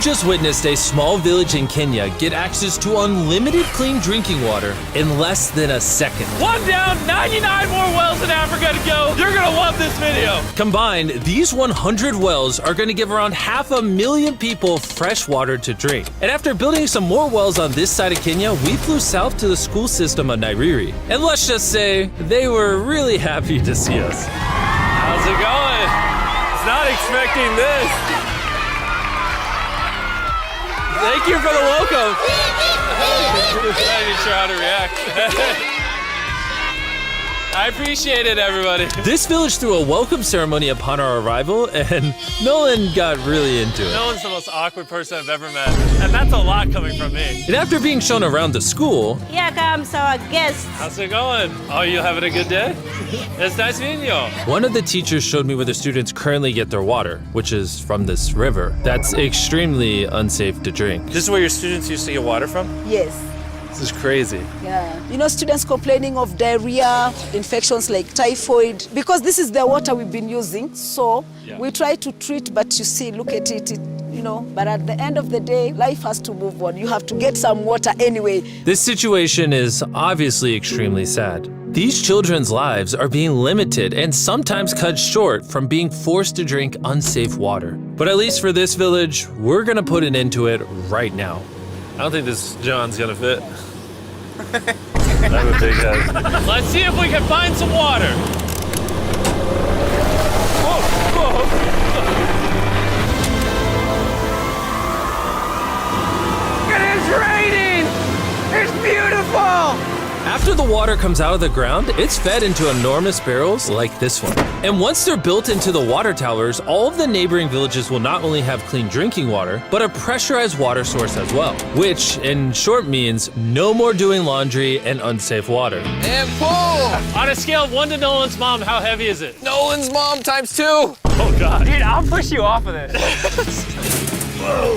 just witnessed a small village in Kenya get access to unlimited clean drinking water in less than a second. One down, 99 more wells in Africa to go. You're gonna love this video. Combined, these 100 wells are going to give around 500,000 people fresh water to drink. And after building some more wells on this side of Kenya, we flew south to the school system of Nairiri. And let's just say, they were really happy to see us. How's it going? It's not expecting this. Thank you for the welcome. I'm not even sure how to react. I appreciate it, everybody. This village threw a welcome ceremony upon our arrival, and Nolan got really into it. Nolan's the most awkward person I've ever met, and that's a lot coming from me. And after being shown around the school, here comes our guest. How's it going? Oh, you having a good day? It's nice meeting you. One of the teachers showed me where the students currently get their water, which is from this river. That's extremely unsafe to drink. This is where your students used to get water from? Yes. This is crazy. Yeah. You know, students complaining of diarrhea, infections like typhoid, because this is the water we've been using. So we try to treat, but you see, look at it, you know, but at the end of the day, life has to move on. You have to get some water anyway. This situation is obviously extremely sad. These children's lives are being limited and sometimes cut short from being forced to drink unsafe water. But at least for this village, we're gonna put an end to it right now. I don't think this John's gonna fit. I'm a big head. Let's see if we can find some water. Whoa, whoa. It is raining! It's beautiful! After the water comes out of the ground, it's fed into enormous barrels like this one. And once they're built into the water towers, all of the neighboring villages will not only have clean drinking water, but a pressurized water source as well, which in short means no more doing laundry and unsafe water. And pull! On a scale of 1 to Nolan's mom, how heavy is it? Nolan's mom times 2. Oh God. Dude, I'll push you off of this.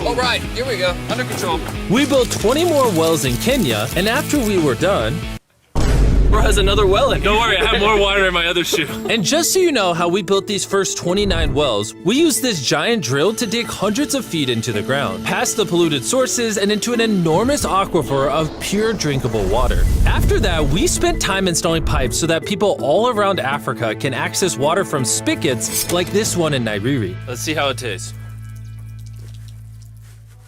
All right, here we go, under control. We built 20 more wells in Kenya, and after we were done, Bro has another well in. Don't worry, I have more water in my other shoe. and just so you know how we built these first 29 wells, we used this giant drill to dig hundreds of feet into the ground, past the polluted sources and into an enormous aquifer of pure drinkable water. After that, we spent time installing pipes so that people all around Africa can access water from spigots like this one in Nairiri. Let's see how it tastes.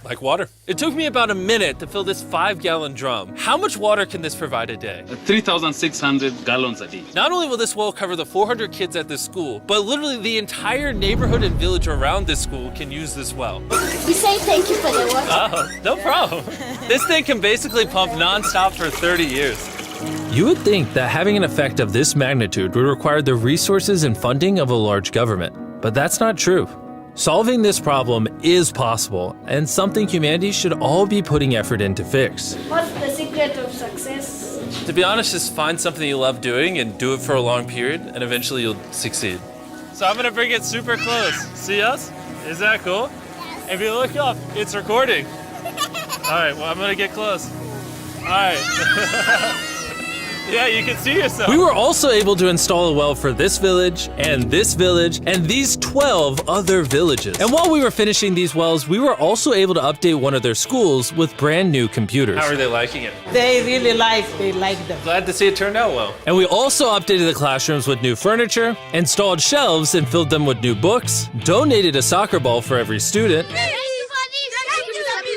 Like water. It took me about a minute to fill this 5-gallon drum. How much water can this provide a day? 3,600 gallons a day. Not only will this well cover the 400 kids at this school, but literally the entire neighborhood and village around this school can use this well. We say thank you for the water. Oh, no problem. This thing can basically pump nonstop for 30 years. You would think that having an effect of this magnitude would require the resources and funding of a large government, but that's not true. Solving this problem is possible, and something humanity should all be putting effort in to fix. What's the secret of success? To be honest, just find something you love doing and do it for a long period, and eventually you'll succeed. So I'm gonna bring it super close. See us? Is that cool? If you look up, it's recording. All right, well, I'm gonna get close. All right. Yeah, you can see yourself. We were also able to install a well for this village, and these 12 other villages. And while we were finishing these wells, we were also able to update one of their schools with brand new computers. How are they liking it? They like them. Glad to see it turned out well. And we also updated the classrooms with new furniture, installed shelves and filled them with new books, donated a soccer ball for every student,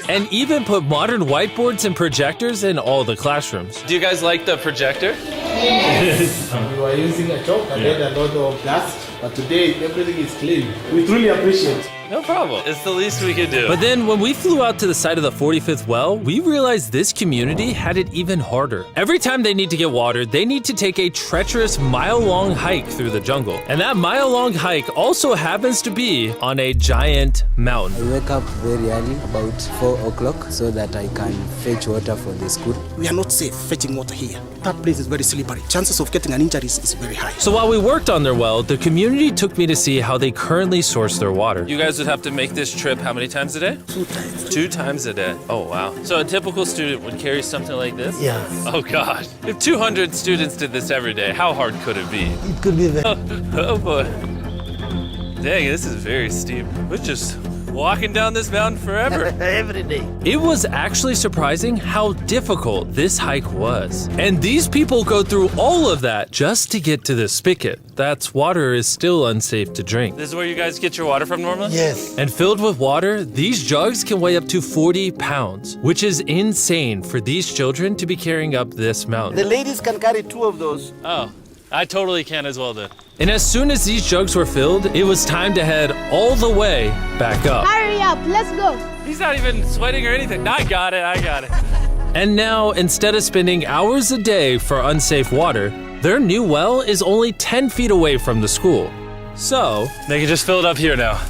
and even put modern whiteboards and projectors in all the classrooms. Do you guys like the projector? We were using a chalk and then a lot of dust, but today everything is clean. We truly appreciate it. No problem. It's the least we could do. But then when we flew out to the site of the 45th well, we realized this community had it even harder. Every time they need to get water, they need to take a treacherous mile-long hike through the jungle. And that mile-long hike also happens to be on a giant mountain. I wake up very early, about 4 o'clock, so that I can fetch water for the school. We are not safe fetching water here. That place is very slippery. Chances of getting an injury is very high. So while we worked on their well, the community took me to see how they currently source their water. You guys would have to make this trip how many times a day? 2 times. 2 times a day. Oh, wow. So a typical student would carry something like this? Yeah. Oh, God. If 200 students did this every day, how hard could it be? It could be very... Oh, boy. Dang, this is very steep. We're just walking down this mountain forever. Every day. It was actually surprising how difficult this hike was. And these people go through all of that just to get to the spigot. That's water is still unsafe to drink. This is where you guys get your water from normally? Yes. And filled with water, these jugs can weigh up to 40 pounds, which is insane for these children to be carrying up this mountain. The ladies can carry 2 of those. Oh, I totally can as well then. And as soon as these jugs were filled, it was time to head all the way back up. Hurry up, let's go. He's not even sweating or anything. I got it. And now, instead of spending hours a day for unsafe water, their new well is only 10 feet away from the school. So, They can just fill it up here now.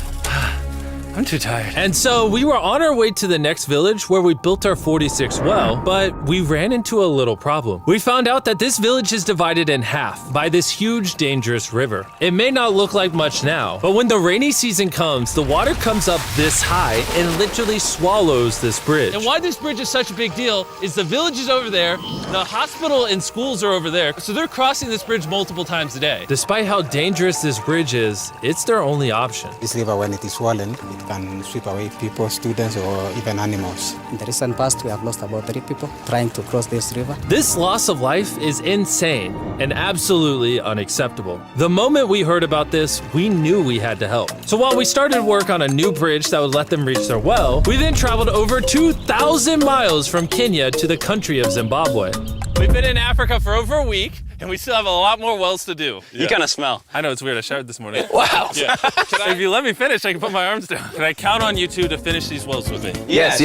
I'm too tired. and so we were on our way to the next village where we built our 46th well, but we ran into a little problem. We found out that this village is divided in half by this huge, dangerous river. It may not look like much now, but when the rainy season comes, the water comes up this high and literally swallows this bridge. And why this bridge is such a big deal is the village is over there, the hospital and schools are over there, so they're crossing this bridge multiple times a day. Despite how dangerous this bridge is, it's their only option. This river, when it is swollen, it can sweep away people, students, or even animals. In the recent past, we have lost about 3 people trying to cross this river. This loss of life is insane and absolutely unacceptable. The moment we heard about this, we knew we had to help. So while we started work on a new bridge that would let them reach their well, we then traveled over 2,000 miles from Kenya to the country of Zimbabwe. We've been in Africa for over a week, and we still have a lot more wells to do. You kind of smell. I know, it's weird. I showered this morning. Wow. Yeah. If you let me finish, I can put my arms down. Can I count on you two to finish these wells with me? Yes.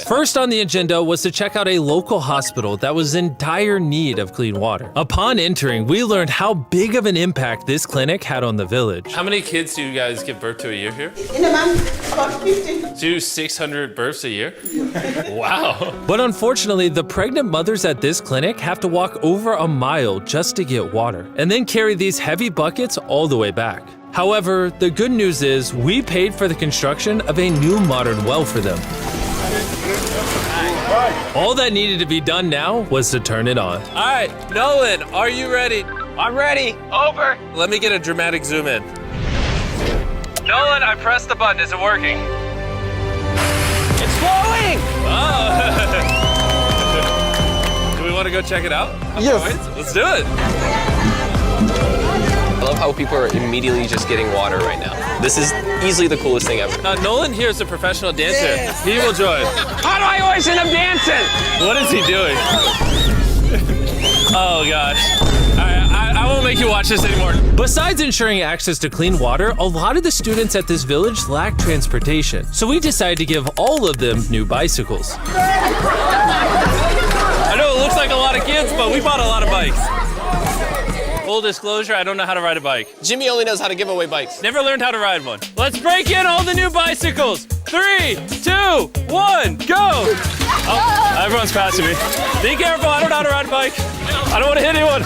First on the agenda was to check out a local hospital that was in dire need of clean water. Upon entering, we learned how big of an impact this clinic had on the village. How many kids do you guys give birth to a year here? In a month, about 50. Do 600 births a year? Wow. But unfortunately, the pregnant mothers at this clinic have to walk over a mile just to get water, and then carry these heavy buckets all the way back. However, the good news is we paid for the construction of a new modern well for them. All that needed to be done now was to turn it on. All right, Nolan, are you ready? I'm ready. Over. Let me get a dramatic zoom in. Nolan, I pressed the button. Is it working? It's flowing. Oh. Do we want to go check it out? Yes. Let's do it. I love how people are immediately just getting water right now. This is easily the coolest thing ever. Nolan here is a professional dancer. He will join. How do I always end up dancing? What is he doing? Oh gosh. I won't make you watch this anymore. Besides ensuring access to clean water, a lot of the students at this village lack transportation. So we decided to give all of them new bicycles. I know it looks like a lot of kids, but we bought a lot of bikes. Full disclosure, I don't know how to ride a bike. Jimmy only knows how to give away bikes. Never learned how to ride one. Let's break in all the new bicycles. 3, 2, 1, go! Oh, everyone's passing me. Be careful, I don't know how to ride a bike. I don't want to hit anyone.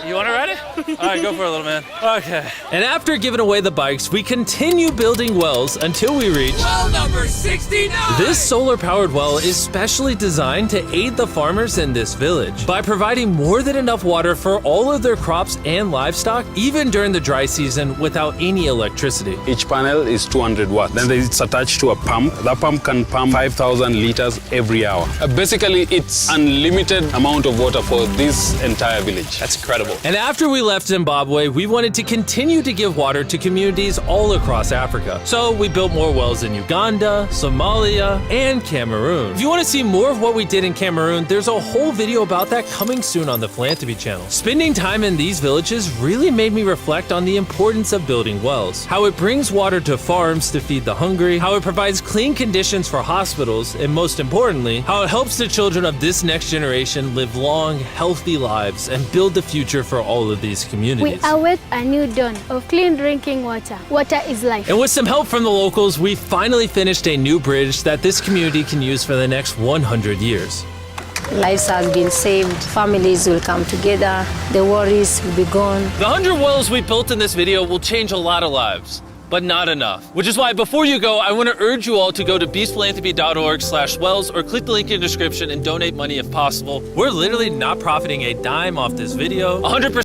You want to ride it? All right, go for it, little man. Okay. And after giving away the bikes, we continue building wells until we reach Well number 69. This solar-powered well is specially designed to aid the farmers in this village by providing more than enough water for all of their crops and livestock, even during the dry season, without any electricity. Each panel is 200 watts. Then it's attached to a pump. That pump can pump 5,000 liters every hour. Basically, it's unlimited amount of water for this entire village. That's incredible. And after we left Zimbabwe, we wanted to continue to give water to communities all across Africa. So we built more wells in Uganda, Somalia, and Cameroon. If you want to see more of what we did in Cameroon, there's a whole video about that coming soon on the Philanthropy channel. Spending time in these villages really made me reflect on the importance of building wells, how it brings water to farms to feed the hungry, how it provides clean conditions for hospitals, and most importantly, how it helps the children of this next generation live long, healthy lives and build the future for all of these communities. We await a new dawn of clean drinking water. Water is life. And with some help from the locals, we finally finished a new bridge that this community can use for the next 100 years. Lives have been saved, families will come together, the worries will be gone. The 100 wells we built in this video will change a lot of lives, but not enough. Which is why before you go, I want to urge you all to go to beastphilanthropy.org/wells or click the link in the description and donate money if possible. We're literally not profiting a dime off this video. 100%